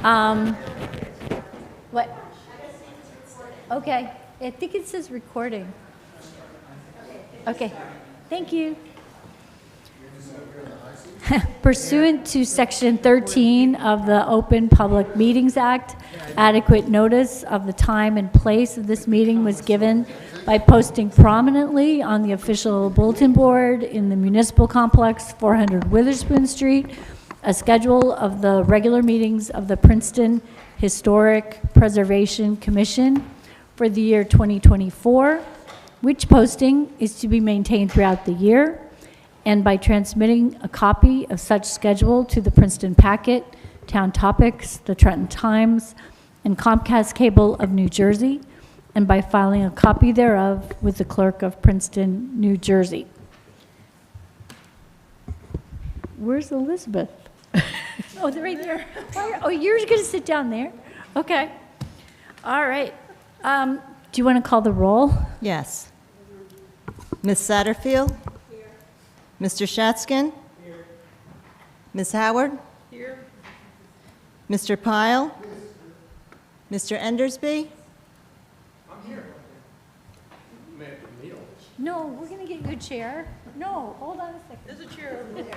Um, What? Okay, I think it says recording. Okay, thank you. Pursuant to Section 13 of the Open Public Meetings Act, adequate notice of the time and place of this meeting was given by posting prominently on the official bulletin board in the municipal complex, 400 Witherspoon Street, a schedule of the regular meetings of the Princeton Historic Preservation Commission for the year 2024, which posting is to be maintained throughout the year, and by transmitting a copy of such schedule to the Princeton Packet, Town Topics, the Trenton Times, and Comcast Cable of New Jersey, and by filing a copy thereof with the Clerk of Princeton, New Jersey. Where's Elizabeth? Oh, they're right there. Oh, you're going to sit down there? Okay. All right. Do you want to call the roll? Yes. Ms. Satterfield? Here. Mr. Shatskin? Here. Ms. Howard? Here. Mr. Pyle? Yes. Mr. Endersby? I'm here. No, we're going to get you a chair. No, hold on a second. There's a chair over there.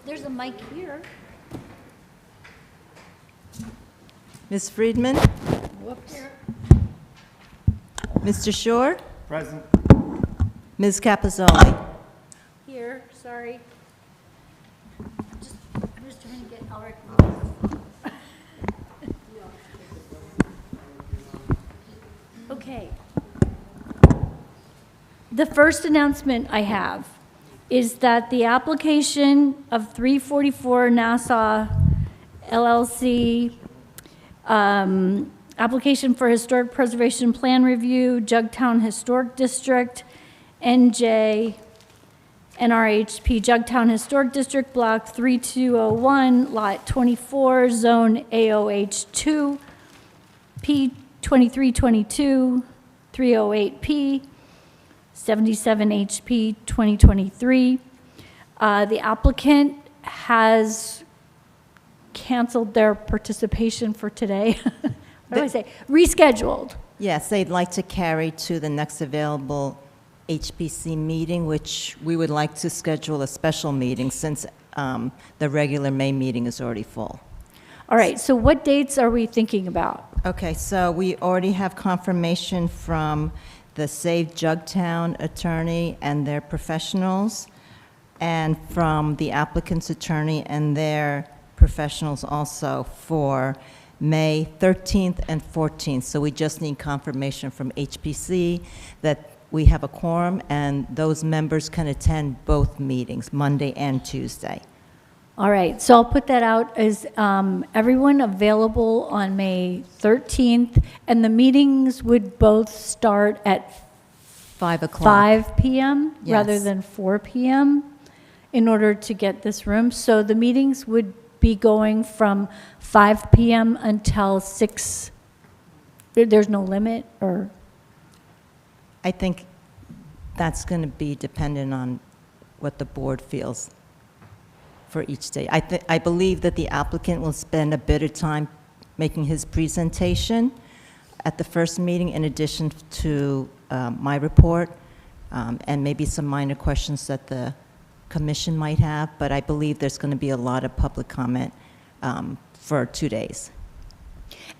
There's a mic here. Ms. Friedman? Whoops. Mr. Shore? Present. Ms. Capozzoli? Here, sorry. I'm just trying to get Alric. Okay. The first announcement I have is that the application of 344 Nassau LLC, application for Historic Preservation Plan Review, Jugtown Historic District, NJ, NRHP, Jugtown Historic District, Block 3201, Lot 24, Zone AOH2, P2322, 308P, 77 HP 2023. The applicant has canceled their participation for today. What do I say? Rescheduled. Yes, they'd like to carry to the next available HPC meeting, which we would like to schedule a special meeting since the regular May meeting is already full. All right, so what dates are we thinking about? Okay, so we already have confirmation from the Save Jugtown attorney and their professionals, and from the applicant's attorney and their professionals also for May 13th and 14th. So we just need confirmation from HPC that we have a quorum and those members can attend both meetings, Monday and Tuesday. All right, so I'll put that out as everyone available on May 13th, and the meetings would both start at 5 o'clock. 5 p.m. Yes. rather than 4 p.m. in order to get this room. So the meetings would be going from 5 p.m. until 6. There's no limit, or? I think that's going to be dependent on what the board feels for each day. I believe that the applicant will spend a bit of time making his presentation at the first meeting in addition to my report and maybe some minor questions that the commission might have, but I believe there's going to be a lot of public comment for 2 days.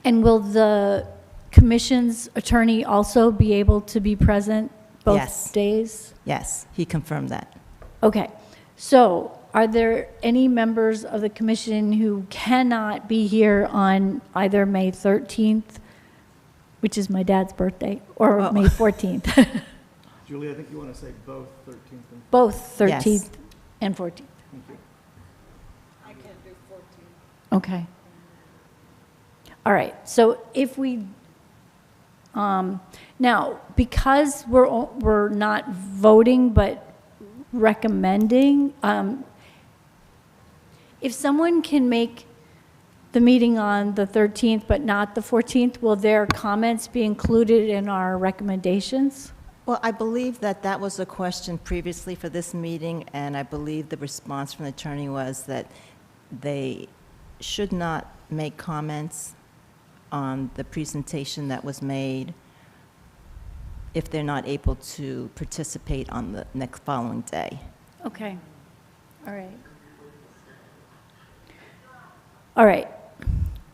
And will the commission's attorney also be able to be present both Yes. days? Yes, he confirmed that. Okay, so are there any members of the commission who cannot be here on either May 13th, which is my dad's birthday, or Oh. May 14th? Julie, I think you want to say both 13th and Both 13th Yes. and 14th. thank you. I can't do 14. Okay. All right, so if we, now, because we're not voting but recommending, if someone can make the meeting on the 13th but not the 14th, will their comments be included in our recommendations? Well, I believe that that was a question previously for this meeting, and I believe the response from the attorney was that they should not make comments on the presentation that was made if they're not able to participate on the next following day. Okay, all right. All right,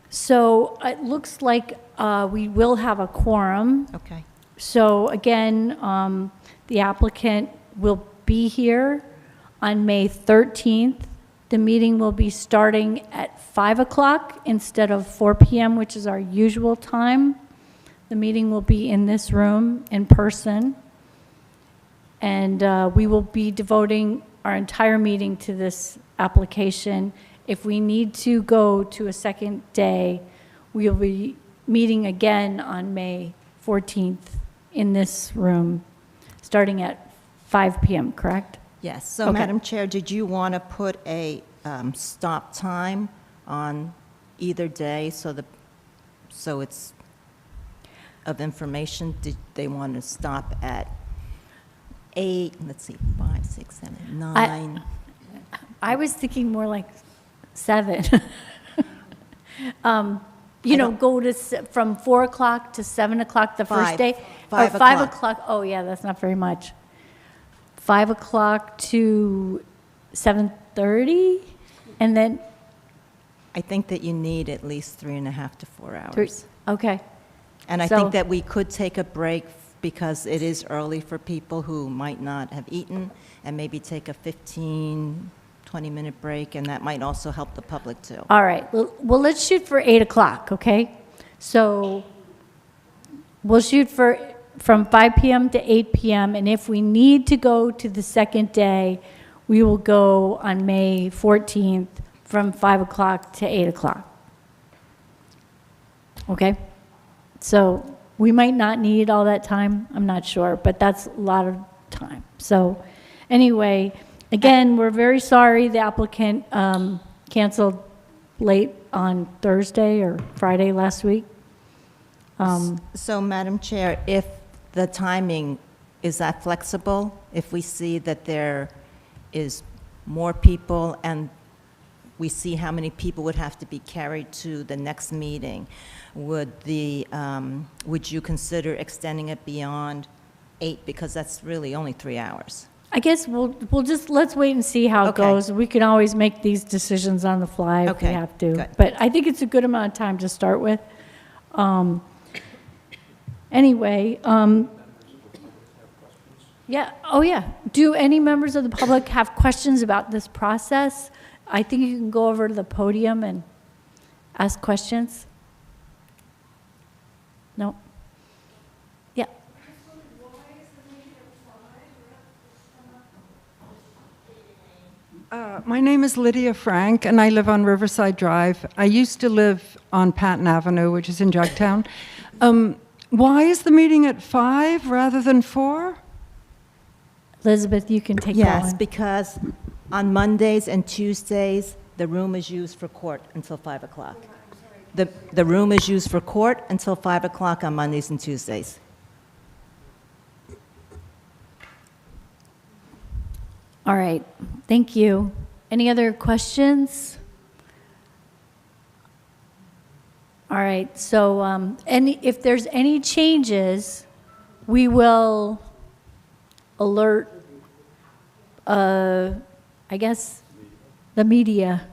so it looks like we will have a quorum. Okay. So again, the applicant will be here on May 13th. The meeting will be starting at 5 o'clock instead of 4 PM, which is our usual time. The meeting will be in this room in person. And we will be devoting our entire meeting to this application. If we need to go to a second day, we will be meeting again on May 14th in this room, starting at 5 PM, correct? Yes. So, Okay. Madam Chair, did you want to put a stop time on either day so it's of information? Did they want to stop at 8, let's see, 5, 6, 7, 9? I was thinking more like 7. Go to, from 4 o'clock to 7 o'clock the first 5. day? 5 Or 5 o'clock. o'clock, oh yeah, that's not very much. 5 o'clock to 7:30? And then, I think that you need at least 3.5 to 4 hours. 3, okay. And I So- think that we could take a break because it is early for people who might not have eaten, and maybe take a 15, 20-minute break, and that might also help the public too. All right, well, let's shoot for 8 o'clock, okay? So we'll shoot from 5 PM to 8 PM, and if we need to go to the second day, we will go on May 14th from 5 o'clock to 8 o'clock. Okay? So we might not need all that time, I'm not sure, but that's a lot of time. So anyway, again, we're very sorry the applicant canceled late on Thursday or Friday last week. So, Madam Chair, if the timing, is that flexible? If we see that there is more people and we see how many people would have to be carried to the next meeting, would you consider extending it beyond 8? Because that's really only 3 hours. I guess we'll just, let's wait and see how it Okay. goes. We can always make these decisions on the fly if we Okay, have to. good. But I think it's a good amount of time to start with. Anyway, yeah, oh yeah. Do any members of the public have questions about this process? I think you can go over to the podium and ask questions. No? Yeah. My name is Lydia Frank, and I live on Riverside Drive. I used to live on Patton Avenue, which is in Jugtown. Why is the meeting at 5 rather than 4? Elizabeth, you can take that Yes, one. because on Mondays and Tuesdays, the room is used for court until 5 o'clock. The room is used for court until 5 o'clock on Mondays and Tuesdays. All right, thank you. Any other questions? All right, so if there's any changes, we will alert, I guess, the media.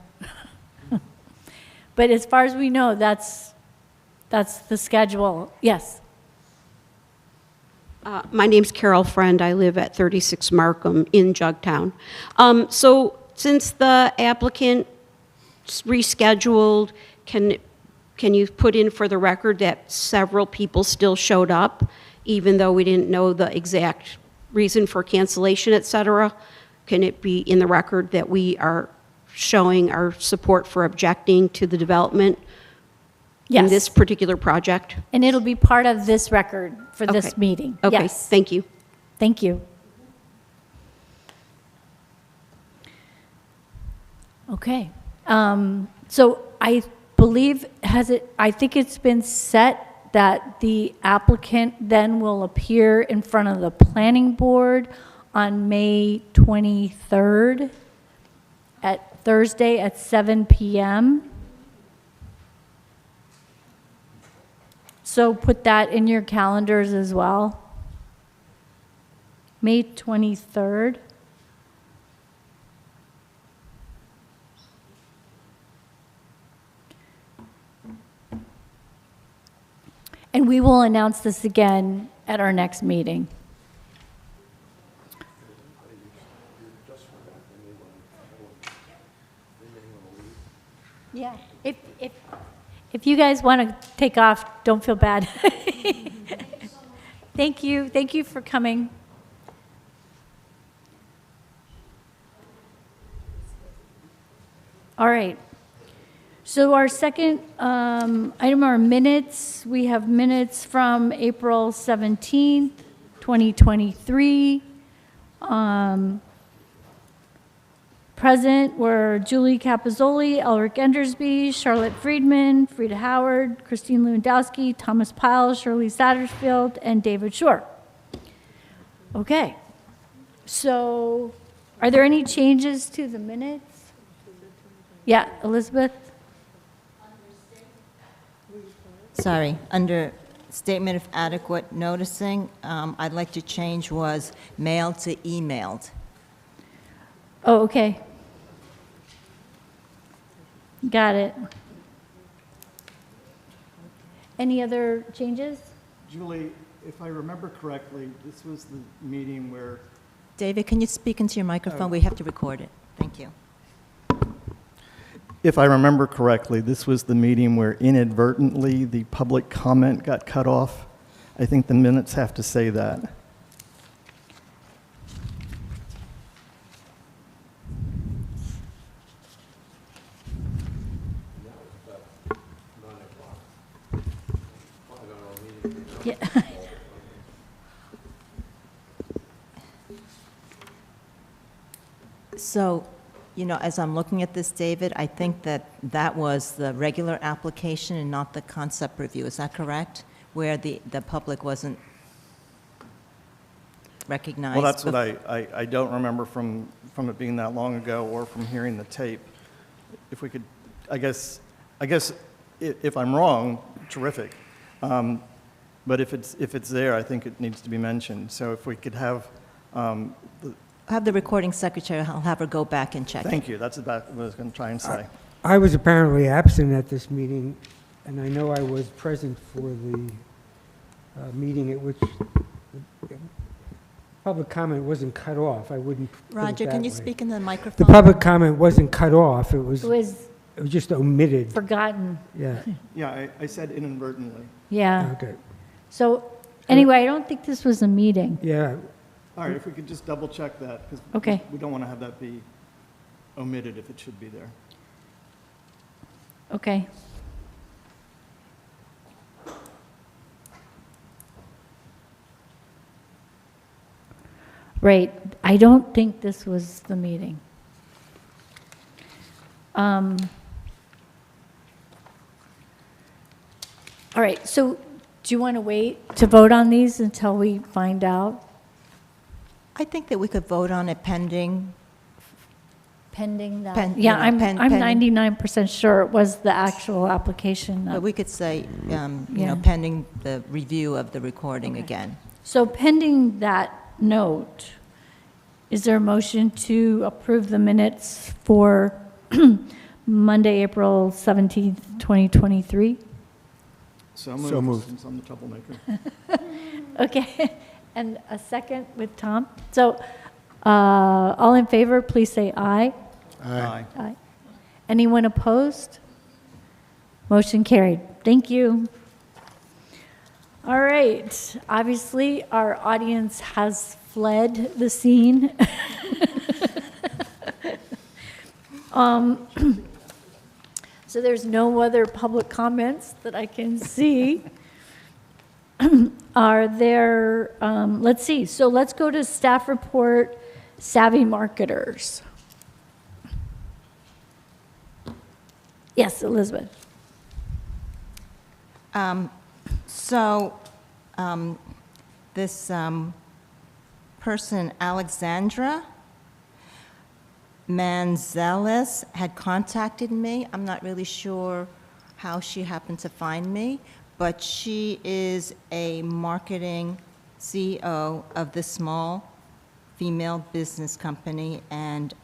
But as far as we know, that's the schedule. Yes. My name's Carol Friend. I live at 36 Markham in Jugtown. So since the applicant rescheduled, can you put in for the record that several people still showed up, even though we didn't know the exact reason for cancellation, et cetera? Can it be in the record that we are showing our support for objecting to the development in Yes. this particular project? And it'll be part of this record for this Okay. meeting. Okay, Yes. thank you. Thank you. Okay. So I believe, I think it's been set that the applicant then will appear in front of the planning board on May 23rd at Thursday at 7 PM. So put that in your calendars as well. May 23rd. And we will announce this again at our next meeting. Yeah, if you guys want to take off, don't feel bad. Thank you for coming. All right. So our second item are minutes. We have minutes from April 17th, 2023. Present were Julie Capizzoli, Elric Endersby, Charlotte Friedman, Frida Howard, Christine Lewandowski, Thomas Pyle, Shirley Satterfield, and David Shore. Okay. So are there any changes to the minutes? Yeah, Elizabeth? Sorry, under statement of adequate noticing, I'd like to change was mailed to emailed. Oh, okay. Got it. Any other changes? Julie, if I remember correctly, this was the meeting where, David, can you speak into your microphone? We have to record it. Thank you. if I remember correctly, this was the meeting where inadvertently the public comment got cut off. I think the minutes have to say that. Yeah. So, you know, as I'm looking at this, David, I think that that was the regular application and not the concept review. Is that correct? Where the public wasn't recognized? Well, that's what I don't remember from it being that long ago or from hearing the tape. If we could, I guess if I'm wrong, terrific. But if it's there, I think it needs to be mentioned. So if we could have, Have the recording secretary, I'll have her go back and check it. thank you, that's about what I was going to try and say. I was apparently absent at this meeting, and I know I was present for the meeting at which public comment wasn't cut off. I wouldn't put it Roger, that can you way. speak in the The microphone? public comment wasn't cut off. It was It was just omitted. forgotten. Yeah. Yeah, I said inadvertently. Yeah. Okay. So anyway, I don't think this was a meeting. Yeah. All right, if we could just double check that, because Okay. we don't want to have that be omitted if it should be there. Okay. Right. I don't think this was the meeting. All right, so do you want to wait to vote on these until we find out? I think that we could vote on it pending. Pending that? Pen- Yeah, you know, I'm pen- 99% sure it was the actual application. But we could say, you know, Yeah. pending the review of the recording Okay. again. So pending that note, is there a motion to approve the minutes for Monday, April 17th, 2023? So So moved. since I'm the troublemaker. Okay, and a second with Tom. So all in favor, please say aye. Aye. Aye. Anyone opposed? Motion carried. Thank you. All right, obviously, our audience has fled the scene. So there's no other public comments that I can see. Are there, let's see, so let's go to staff report, Savvy Marketers. Yes, Elizabeth. So, this person, Alexandra Manzelis, had contacted me. I'm not really sure how she happened to find me, but she is a marketing CEO of this small female business company, and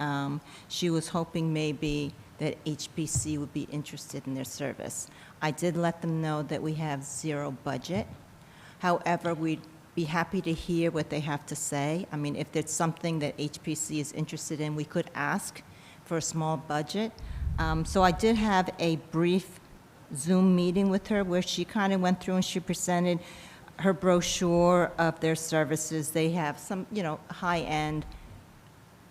she was hoping maybe that HPC would be interested in their service. I did let them know that we have zero budget. However, we'd be happy to hear what they have to say. I mean, if there's something that HPC is interested in, we could ask for a small budget. So I did have a brief Zoom meeting with her where she kind of went through and she presented her brochure of their services. They have some, you know, high-end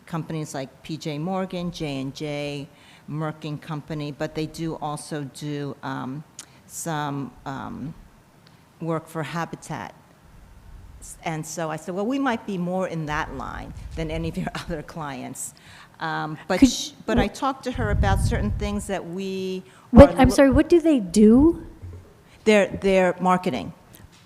companies like PJ Morgan, J&J, Merck & Company, but they do also do some work for Habitat. And so I said, well, we might be more in that line than any of your other clients. But I talked to her about certain things that we I'm sorry, what do they do? Their marketing.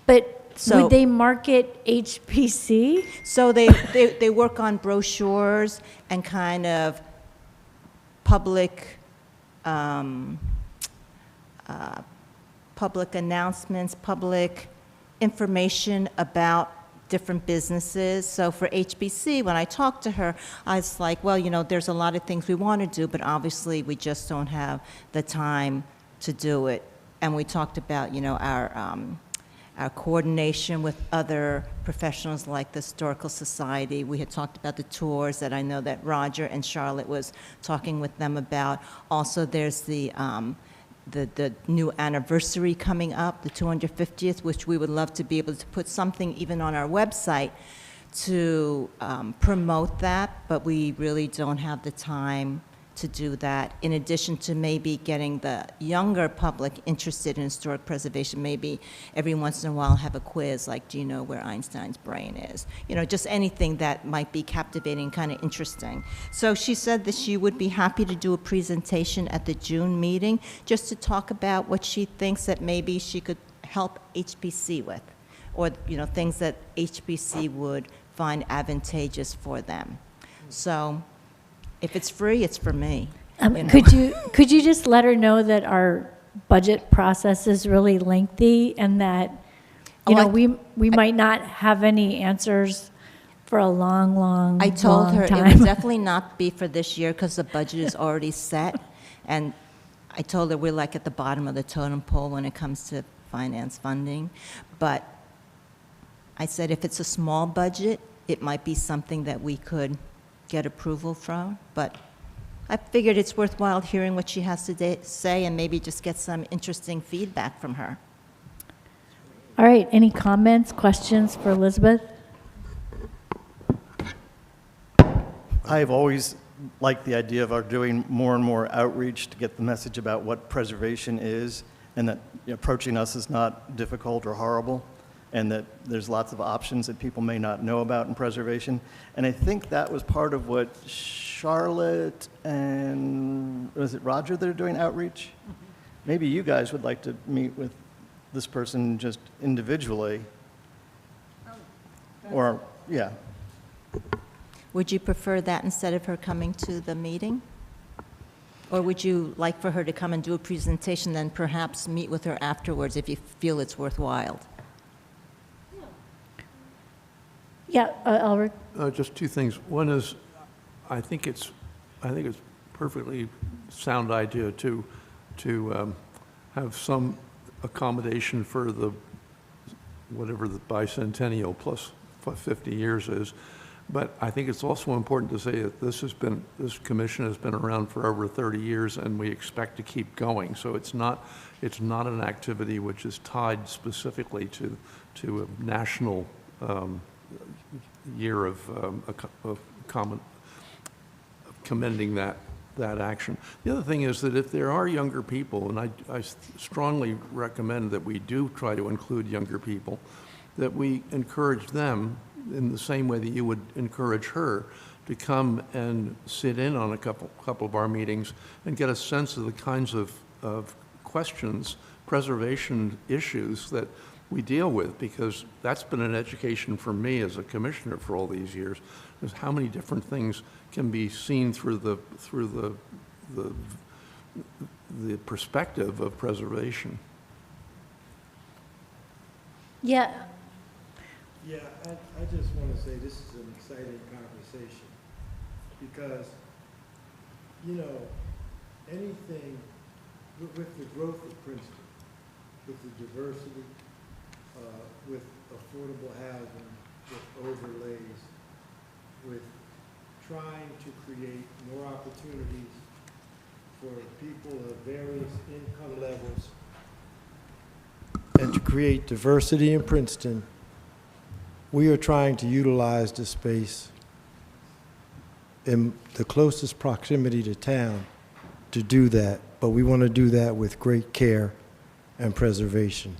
But So- would they market HPC? So they work on brochures and kind of public public announcements, public information about different businesses. So for HBC, when I talked to her, I was like, well, you know, there's a lot of things we want to do, but obviously we just don't have the time to do it. And we talked about, you know, our coordination with other professionals like the Historical Society. We had talked about the tours that I know that Roger and Charlotte was talking with them about. Also, there's the new anniversary coming up, the 250th, which we would love to be able to put something even on our website to promote that, but we really don't have the time to do that. In addition to maybe getting the younger public interested in historic preservation, maybe every once in a while have a quiz like, do you know where Einstein's brain is? You know, just anything that might be captivating, kind of interesting. So she said that she would be happy to do a presentation at the June meeting just to talk about what she thinks that maybe she could help HPC with, or, you know, things that HPC would find advantageous for them. So if it's free, it's for me. You know? Could you just let her know that our budget process is really lengthy and that, you know, we might not have any answers for a long I told long her it time. would definitely not be for this year because the budget is already set. And I told her we're like at the bottom of the totem pole when it comes to finance funding. But I said if it's a small budget, it might be something that we could get approval from, but I figured it's worthwhile hearing what she has to say and maybe just get some interesting feedback from her. All right, any comments, questions for Elizabeth? I've always liked the idea of our doing more and more outreach to get the message about what preservation is, and that, you know, approaching us is not difficult or horrible, and that there's lots of options that people may not know about in preservation. And I think that was part of what Charlotte and, was it Roger that are doing outreach? Maybe you guys would like to meet with this person just individually. Or, yeah. Would you prefer that instead of her coming to the meeting? Or would you like for her to come and do a presentation, then perhaps meet with her afterwards if you feel it's worthwhile? Yeah, Ulrich? Just two things. One is, I think it's perfectly sound idea to have some accommodation for the, whatever the bicentennial plus 50 years is. But I think it's also important to say that this commission has been around for over 30 years, and we expect to keep going. So it's not an activity which is tied specifically to a national year of commending that action. The other thing is that if there are younger people, and I strongly recommend that we do try to include younger people, that we encourage them in the same way that you would encourage her to come and sit in on a couple of our meetings and get a sense of the kinds of questions preservation issues that we deal with, because that's been an education for me as a commissioner for all these years, is how many different things can be seen through the perspective of preservation. Yeah, Yeah, I just want to say this is an exciting conversation because, you know, anything with the growth of Princeton, with the diversity, with affordable housing, with overlays, with trying to create more opportunities for people of various income levels and to create diversity in Princeton, we are trying to utilize the space in the closest proximity to town to do that, but we want to do that with great care and preservation.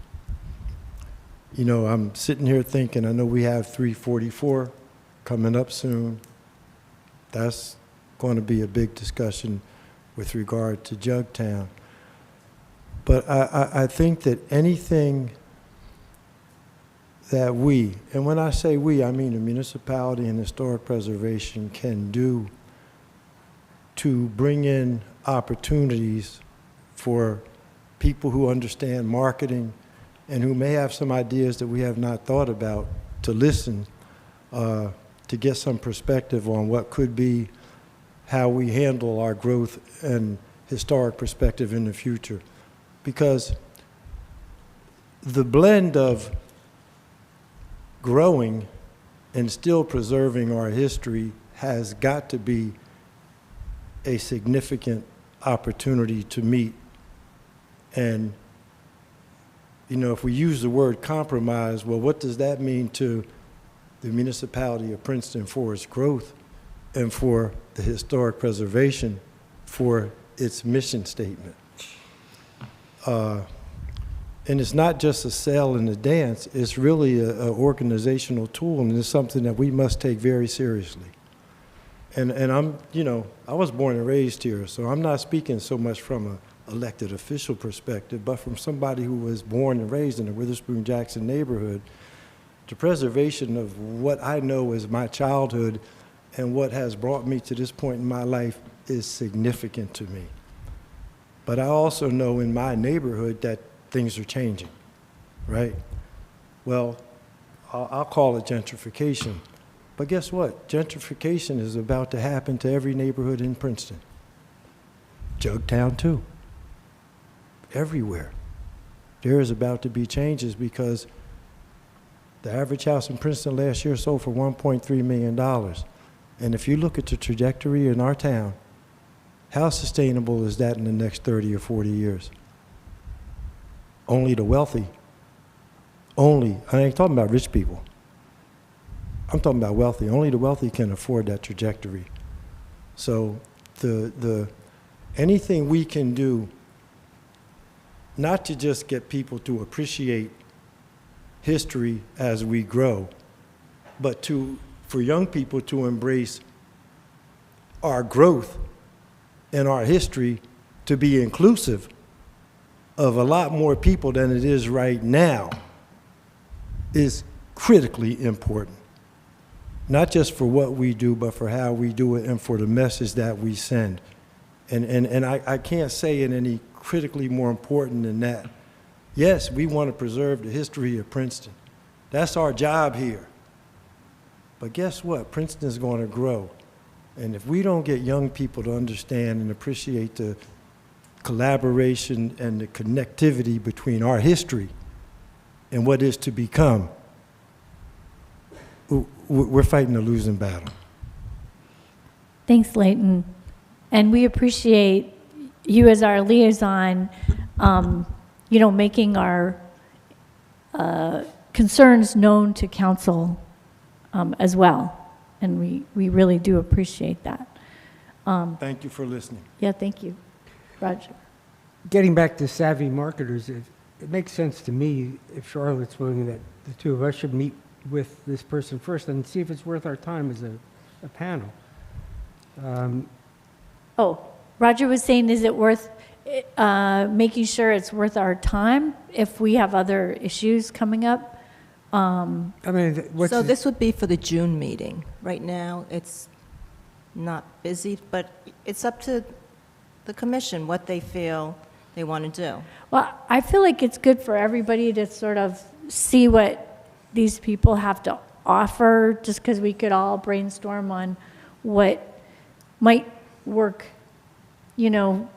You know, I'm sitting here thinking, I know we have 344 coming up soon. That's going to be a big discussion with regard to Jugtown. But I think that anything that we, and when I say we, I mean the municipality and historic preservation, can do to bring in opportunities for people who understand marketing and who may have some ideas that we have not thought about, to listen, to get some perspective on what could be how we handle our growth and historic perspective in the future. Because the blend of growing and still preserving our history has got to be a significant opportunity to meet. And, you know, if we use the word compromise, well, what does that mean to the municipality of Princeton for its growth and for the historic preservation for its mission statement? And it's not just a sell and a dance, it's really an organizational tool, and it's something that we must take very seriously. And I'm, you know, I was born and raised here, so I'm not speaking so much from an elected official perspective, but from somebody who was born and raised in the Witherspoon-Jackson neighborhood. The preservation of what I know is my childhood and what has brought me to this point in my life is significant to me. But I also know in my neighborhood that things are changing, right? Well, I'll call it gentrification. But guess what? Gentrification is about to happen to every neighborhood in Princeton. Jugtown too. Everywhere. There is about to be changes because the average house in Princeton last year sold for $1.3 million. And if you look at the trajectory in our town, how sustainable is that in the next 30 or 40 years? Only the wealthy. Only, I ain't talking about rich people. I'm talking about wealthy. Only the wealthy can afford that trajectory. So anything we can do, not to just get people to appreciate history as we grow, but for young people to embrace our growth and our history to be inclusive of a lot more people than it is right now is critically important. Not just for what we do, but for how we do it and for the message that we send. And I can't say it any critically more important than that. Yes, we want to preserve the history of Princeton. That's our job here. But guess what? Princeton is going to grow. And if we don't get young people to understand and appreciate the collaboration and the connectivity between our history and what is to become, we're fighting a losing battle. Thanks, Leighton. And we appreciate you as our liaison, you know, making our concerns known to council as well. And we really do appreciate that. Thank you for listening. Yeah, thank you. Roger. Getting back to savvy marketers, it makes sense to me if Charlotte's willing that the two of us should meet with this person first and see if it's worth our time as a panel. Oh, Roger was saying, is it worth making sure it's worth our time if we have other issues coming up. I mean, what's, So this would be for the June meeting. Right now, it's not busy, but it's up to the commission what they feel they want to do. Well, I feel like it's good for everybody to sort of see what these people have to offer, just because we could all brainstorm on what might work, you know,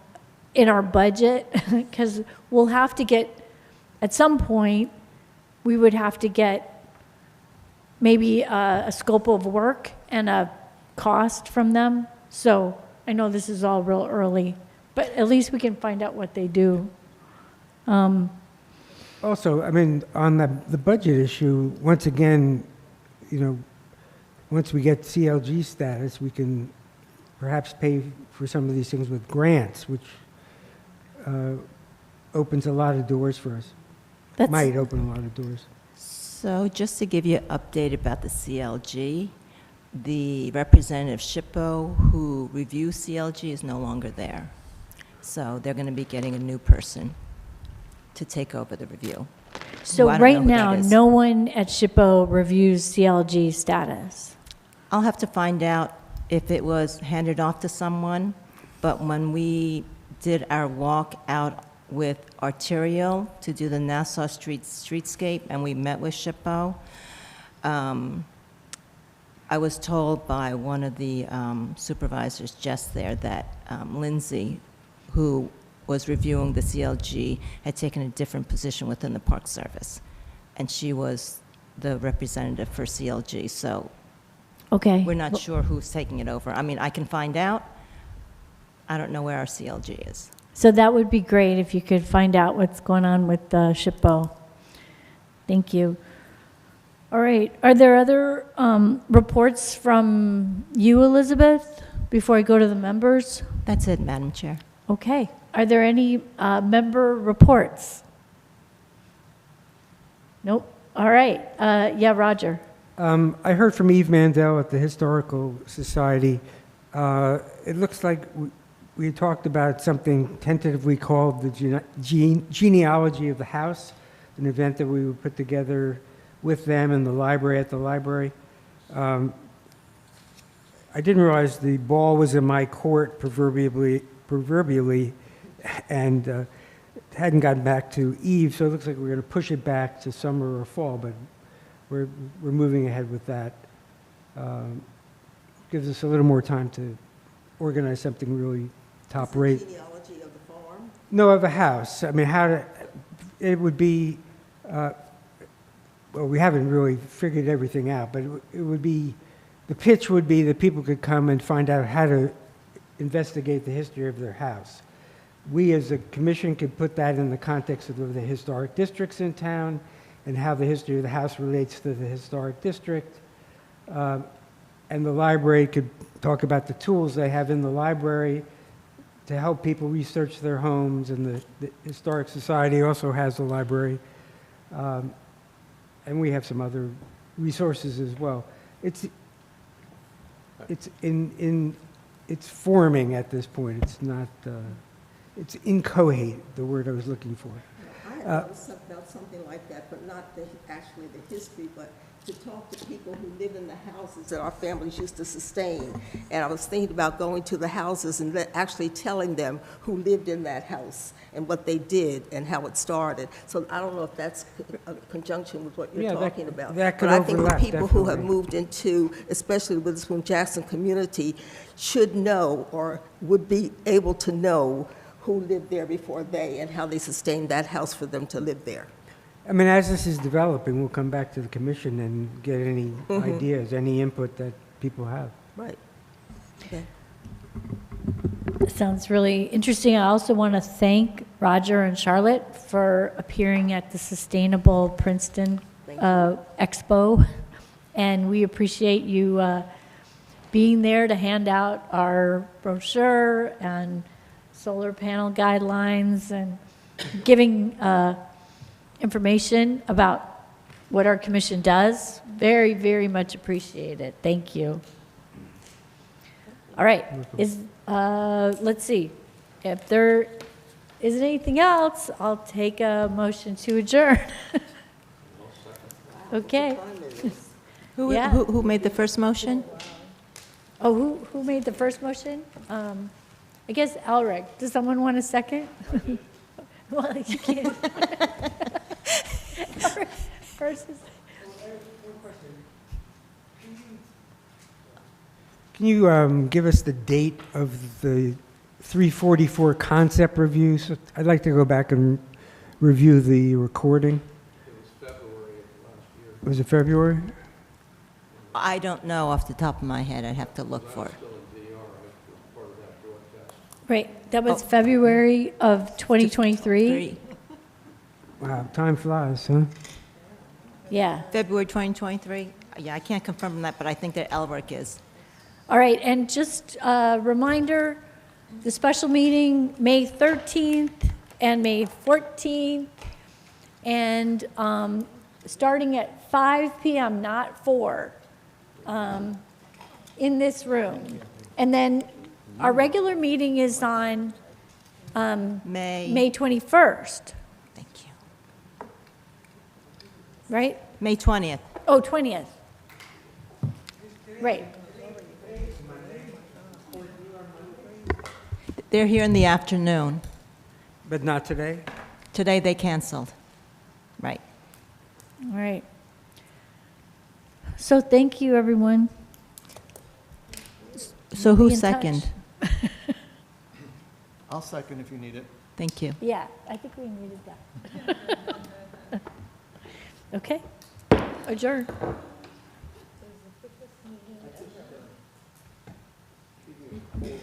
in our budget, because we'll have to get, at some point, we would have to get maybe a scope of work and a cost from them. So I know this is all real early, but at least we can find out what they do. also, I mean, on the budget issue, once again, you know, once we get CLG status, we can perhaps pay for some of these things with grants, which opens a lot of doors for us. That's- Might open a lot of doors. So just to give you an update about the CLG, the representative Shippo who reviews CLG is no longer there. So they're going to be getting a new person to take over the review. So I don't know right who that now, is. no one at SHPO reviews CLG status. I'll have to find out if it was handed off to someone, but when we did our walk out with Arterial to do the Nassau Street streetscape, and we met with SHPO, I was told by one of the supervisors just there that Lindsay, who was reviewing the CLG, had taken a different position within the Park Service, and she was the representative for CLG, so Okay. we're not sure who's taking it over. I mean, I can find out. I don't know where our CLG is. So that would be great if you could find out what's going on with SHPO. Thank you. All right. Are there other reports from you, Elizabeth, before I go to the members? That's it, Madam Chair. Okay. Are there any member reports? Nope. All right. Yeah, Roger. I heard from Eve Mandel at the Historical Society. It looks like we had talked about something tentatively called the Genealogy of the House, an event that we would put together with them in the library, at the library. I didn't realize the ball was in my court, proverbially, and hadn't gotten back to Eve, so it looks like we're going to push it back to summer or fall, but we're moving ahead with that. Gives us a little more time to organize something really top rate. Genealogy of the farm? No, of a house. I mean, it would be, well, we haven't really figured everything out, but it would be, the pitch would be that people could come and find out how to investigate the history of their house. We as a commission could put that in the context of the historic districts in town and how the history of the house relates to the historic district. And the library could talk about the tools they have in the library to help people research their homes, and the Historic Society also has a library. And we have some other resources as well. It's forming at this point. It's not, it's inchoate, the word I was looking for. I had noticed about something like that, but not actually the history, but to talk to people who live in the houses that our families used to sustain. And I was thinking about going to the houses and actually telling them who lived in that house and what they did and how it started. So I don't know if that's a conjunction with what you're Yeah, talking about. that could But I think the overlap, people who have definitely. moved into, especially with this Jackson community, should know or would be able to know who lived there before they and how they sustained that house for them to live there. I mean, as this is developing, we'll come back to the commission and get any ideas, any input that people have. Right. Okay. That sounds really interesting. I also want to thank Roger and Charlotte for appearing at the Sustainable Princeton Expo. And we appreciate you being there to hand out our brochure and solar panel guidelines and giving information about what our commission does. Very, very much appreciated. Thank you. All right, let's see. If there isn't anything else, I'll take a motion to adjourn. Okay. Yeah. Who made the first motion? Oh, who made the first motion? I guess Elric. Does someone want a second? Well, you can't. Elric first is- Can you give us the date of the 344 concept review? So I'd like to go back and review the recording. Was it February? I don't know off the top of my head. I'd have to look for it. Right, that was February of 2023. Wow, time flies, huh? Yeah. February 2023? Yeah, I can't confirm that, but I think that Elric is. All right, and just a reminder, the special meeting, May 13th and May 14th, and starting at 5 p.m., not 4, in this room. And then our regular meeting is on May 21st, Thank you. right? May 20th. Oh, 20th. Right. They're here in the afternoon. But not today? Today, they canceled. Right. All right. So thank you, everyone. So Be who in touch. second? I'll second if you need it. Thank you. Yeah, I think we needed that. Okay, adjourn.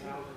Housing